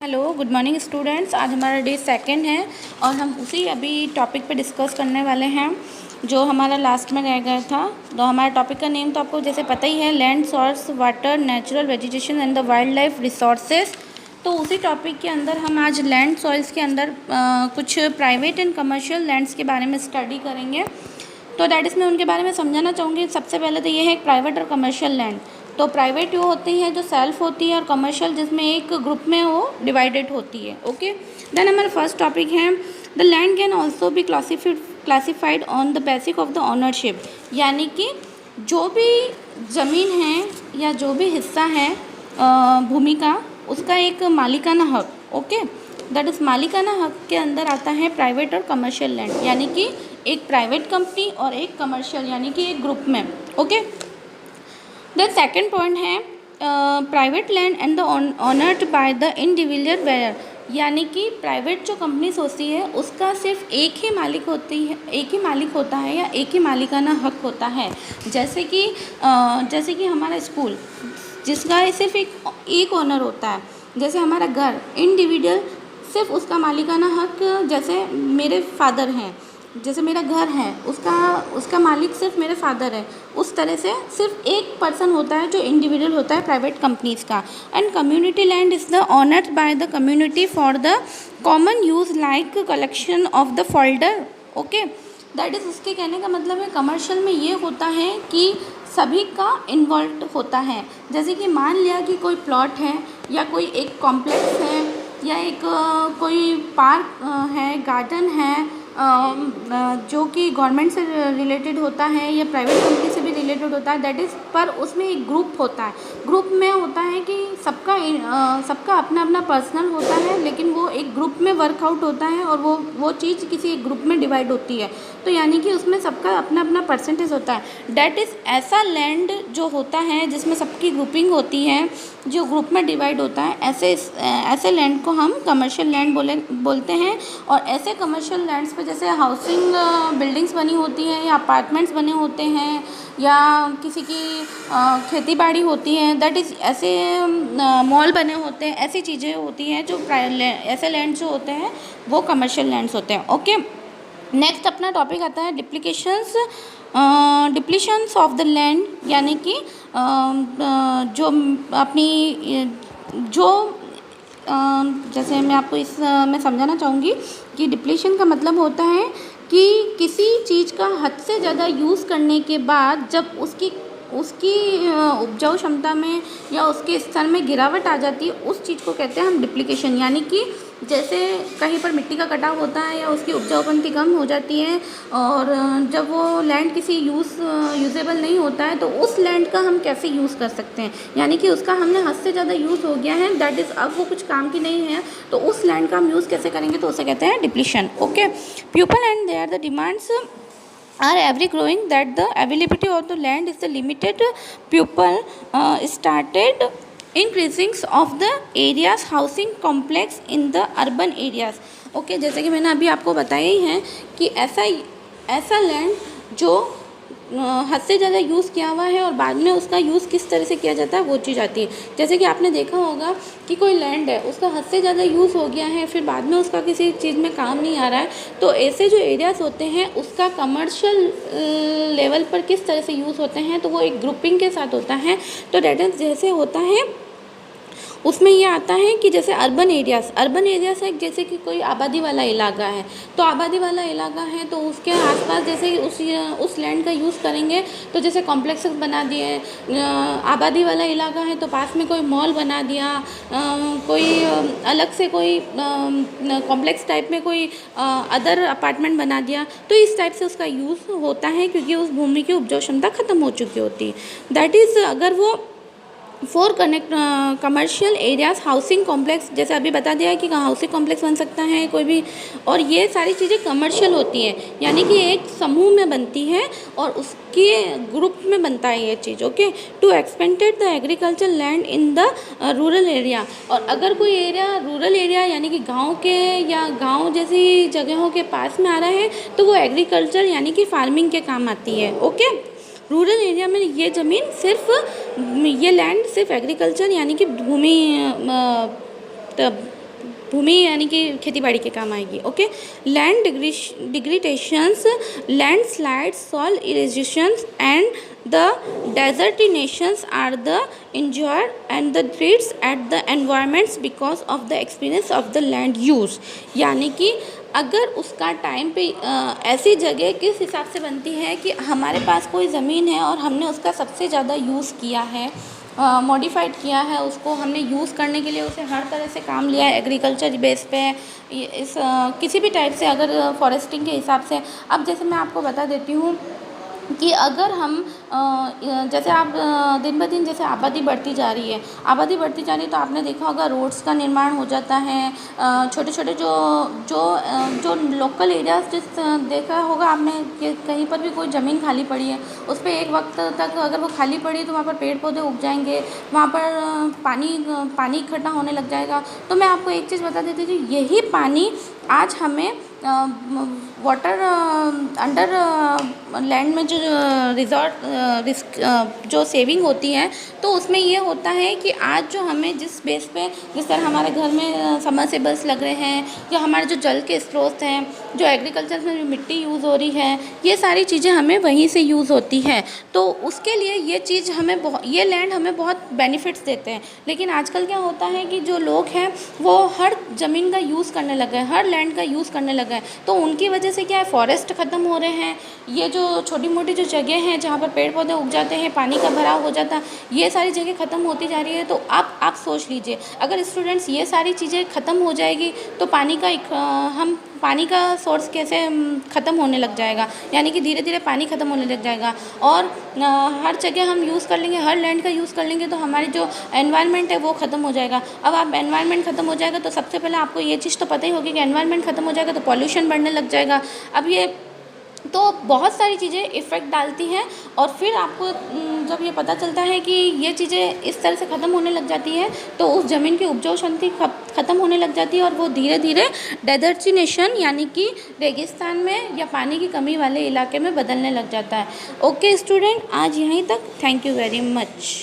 Hello good morning students. आज हमारा day second है और हम उसी अभी टॉपिक पे डिस्कस करने वाले हैं जो हमारा लास्ट में रह गया था। तो हमारा टॉपिक का नेम तो आपको जैसे पता ही है, land, source, water, natural vegetation and the wild life resources. तो उसी टॉपिक के अंदर हम आज लैंड सॉइल्स के अंदर कुछ प्राइवेट एंड कमर्शियल लैंड्स के बारे में स्टडी करेंगे। तो दैट इज़ मैं उनके बारे में समझाना चाहूँगी। सबसे पहले तो ये है प्राइवेट और कमर्शियल लैंड। तो प्राइवेट वो होती है जो सेल्फ होती है और कमर्शियल जिसमें एक ग्रुप में वो डिवाइडेड होती है। ओके, देन हमारा फर्स्ट टॉपिक है the land can also be classified on the basic of the ownership. यानी कि जो भी ज़मीन है या जो भी हिस्सा है भूमि का, उसका एक मालिकाना हक। ओके, दैट इज़ मालिकाना हक के अंदर आता है प्राइवेट और कमर्शियल लैंड, यानी कि एक प्राइवेट कंपनी और एक कमर्शियल यानी कि एक ग्रुप में। ओके, द सेकेंड पॉइंट है private land and the owned by the individual where. यानी कि प्राइवेट जो कंपनीज होती है उसका सिर्फ एक ही मालिक होता है या एक ही मालिकाना हक होता है। जैसे कि हमारा स्कूल जिसका सिर्फ एक ओनर होता है। जैसे हमारा घर इंडिविजुअल सिर्फ उसका मालिकाना हक, जैसे मेरे फादर हैं, जैसे मेरा घर है उसका मालिक सिर्फ मेरे फादर है। उस तरह से सिर्फ एक पर्सन होता है जो इंडिविजुअल होता है प्राइवेट कंपनीज का। And community land is the owned by the community for the common use like collection of the folder. Okay, that is, उसके कहने का मतलब है कमर्शियल में ये होता है कि सभी का इन्वॉल्व होता है। जैसे कि मान लिया कि कोई प्लॉट है या कोई एक कॉम्प्लेक्स है या एक कोई पार्क है, गार्डन है, जो कि गवर्नमेंट से रिलेटेड होता है या प्राइवेट कंपनी से भी रिलेटेड होता है। दैट इज़, पर उसमें एक ग्रुप होता है। ग्रुप में होता है कि सबका अपना अपना पर्सनल होता है, लेकिन वो एक ग्रुप में वर्कआउट होता है और वो चीज़ किसी एक ग्रुप में डिवाइड होती है। तो यानी कि उसमें सबका अपना अपना परसेंटेज होता है। दैट इज़, ऐसा लैंड जो होता है जिसमें सबकी ग्रुपिंग होती है, जो ग्रुप में डिवाइड होता है, ऐसे लैंड को हम कमर्शियल लैंड बोलते हैं। और ऐसे कमर्शियल लैंड्स पे जैसे हाउसिंग बिल्डिंग्स बनी होती हैं या अपार्टमेंट्स बने होते हैं या किसी की खेती बाड़ी होती है, दैट इज़, ऐसे मॉल बने होते हैं, ऐसी चीज़ें होती हैं जो ऐसे लैंड जो होते हैं वो कमर्शियल लैंड्स होते हैं। ओके, नेक्स्ट अपना टॉपिक आता है डिप्लीशंस ऑफ द लैंड। यानी कि जो जैसे मैं आपको मैं समझाना चाहूँगी कि डिप्लीशन का मतलब होता है कि किसी चीज़ का हद से ज़्यादा यूज़ करने के बाद जब उसकी उपजाऊ क्षमता में या उसके स्तर में गिरावट आ जाती है, उस चीज़ को कहते हैं हम डिप्लीकेशन। यानी कि जैसे कहीं पर मिट्टी का कटाव होता है या उसकी उपजाऊपंती कम हो जाती है और जब वो लैंड किसी यूजेबल नहीं होता है तो उस लैंड का हम कैसे यूज़ कर सकते हैं। यानी कि उसका हमने हद से ज़्यादा यूज़ हो गया है, दैट इज़, अब वो कुछ काम की नहीं है, तो उस लैंड का हम यूज़ कैसे करेंगे, तो उसे कहते हैं depletion. Okay, people and their the demands are ever growing that the availability of the land is the limited. People started increasing of the areas housing complex in the urban areas. Okay, जैसे कि मैंने अभी आपको बताया ही है कि ऐसा land जो हद से ज़्यादा यूज़ किया हुआ है और बाद में उसका यूज़ किस तरह से किया जाता है वो चीज़ आती है। जैसे कि आपने देखा होगा कि कोई लैंड है, उसका हद से ज़्यादा यूज़ हो गया है, फिर बाद में उसका किसी चीज़ में काम नहीं आ रहा है, तो ऐसे जो एरियाज़ होते हैं उसका कमर्शियल लेवल पर किस तरह से यूज़ होते हैं, तो वो एक ग्रुपिंग के साथ होता है। तो डेट इज, जैसे होता है उसमें ये आता है कि जैसे अर्बन एरियाज़ है, जैसे कि कोई आबादी वाला इलाका है, तो आबादी वाला इलाका है तो उसके आसपास जैसे उस लैंड का यूज़ करेंगे, तो जैसे कॉम्प्लेक्सेस बना दिए। आबादी वाला इलाका है तो पास में कोई मॉल बना दिया, कोई अलग से कोई कॉम्प्लेक्स टाइप में कोई अदर अपार्टमेंट बना दिया, तो इस टाइप से उसका यूज़ होता है क्योंकि उस भूमि की उपजाऊ क्षमता ख़त्म हो चुकी होती है। दैट इज़, अगर वो for commercial areas housing complex, जैसे अभी बता दिया है कि हाउसिंग कॉम्प्लेक्स बन सकता है कोई भी, और ये सारी चीज़ें कमर्शियल होती हैं, यानी कि एक समूह में बनती है और उसके ग्रुप में बनता है ये चीज़। Okay, to expanded the agriculture land in the rural area. और अगर कोई एरिया रूरल एरिया यानी कि गाँव के या गाँव जैसी जगहों के पास में आ रहा है तो वो एग्रीकल्चर यानी कि फार्मिंग के काम आती है। ओके, रूरल एरिया में ये ज़मीन सिर्फ ये लैंड सिर्फ एग्रीकल्चर यानी कि भूमि भूमि यानी कि खेती बाड़ी के काम आएगी। Okay, land degradations, land slides, soil erosions and the desertifications are the injured and the threats at the environments because of the experience of the land use. यानी कि अगर उसका टाइम पे ऐसी जगह किस हिसाब से बनती है कि हमारे पास कोई ज़मीन है और हमने उसका सबसे ज़्यादा यूज़ किया है, मॉडिफाइड किया है, उसको हमने यूज़ करने के लिए उसे हर तरह से काम लिया है एग्रीकल्चर बेस पे, इस किसी भी टाइप से, अगर फॉरेस्टिंग के हिसाब से। अब जैसे मैं आपको बता देती हूँ कि अगर हम जैसे आप दिन ब दिन जैसे आबादी बढ़ती जा रही है, तो आपने देखा होगा रोड्स का निर्माण हो जाता है, छोटे छोटे जो लोकल एरियाज जिस देखा होगा आपने कि कहीं पर भी कोई ज़मीन खाली पड़ी है, उस पर एक वक्त तक अगर वो खाली पड़ी है तो वहाँ पर पेड़ पौधे उग जाएंगे, वहाँ पर पानी इकट्ठा होने लग जाएगा। तो मैं आपको एक चीज़ बता देती हूँ, यही पानी आज हमें वाटर अंडर लैंड में जो जो सेविंग होती है, तो उसमें ये होता है कि आज जो हमें जिस बेस पे, जिस तरह हमारे घर में सबमर्सिबल्स लग रहे हैं, या हमारे जो जल के स्रोत हैं, जो एग्रीकल्चर में जो मिट्टी यूज़ हो रही है, ये सारी चीज़ें हमें वहीं से यूज़ होती है। तो उसके लिए ये चीज़ हमें ये लैंड हमें बहुत बेनिफिट्स देते हैं। लेकिन आजकल क्या होता है कि जो लोग हैं वो हर ज़मीन का यूज़ करने लगे हैं, हर लैंड का यूज़ करने लगे हैं, तो उनकी वजह से क्या है, फॉरेस्ट ख़त्म हो रहे हैं। ये जो छोटी मोटी जो जगह हैं जहाँ पर पेड़ पौधे उग जाते हैं, पानी का भराव हो जाता है, ये सारी जगह ख़त्म होती जा रही है। तो आप सोच लीजिए, अगर स्टूडेंट्स ये सारी चीज़ें ख़त्म हो जाएगी तो हम पानी का सोर्स कैसे ख़त्म होने लग जाएगा, यानी कि धीरे धीरे पानी ख़त्म होने लग जाएगा। और हर जगह हम यूज़ कर लेंगे, हर लैंड का यूज़ कर लेंगे, तो हमारी जो एनवायरनमेंट है वो ख़त्म हो जाएगा। अब आप एनवायरनमेंट ख़त्म हो जाएगा तो सबसे पहले आपको ये चीज़ तो पता ही होगी कि एनवायरनमेंट ख़त्म हो जाएगा तो पॉल्यूशन बढ़ने लग जाएगा। अब ये तो बहुत सारी चीज़ें इफ़ेक्ट डालती हैं, और फिर आपको जब ये पता चलता है कि ये चीज़ें इस तरह से ख़त्म होने लग जाती है, तो उस ज़मीन की उपजाऊ शक्ति ख़त्म होने लग जाती है, और वो धीरे धीरे डेजर्टिनेशन यानी कि रेगिस्तान में या पानी की कमी वाले इलाके में बदलने लग जाता है। ओके स्टूडेंट, आज यहीं तक। Thank you very much.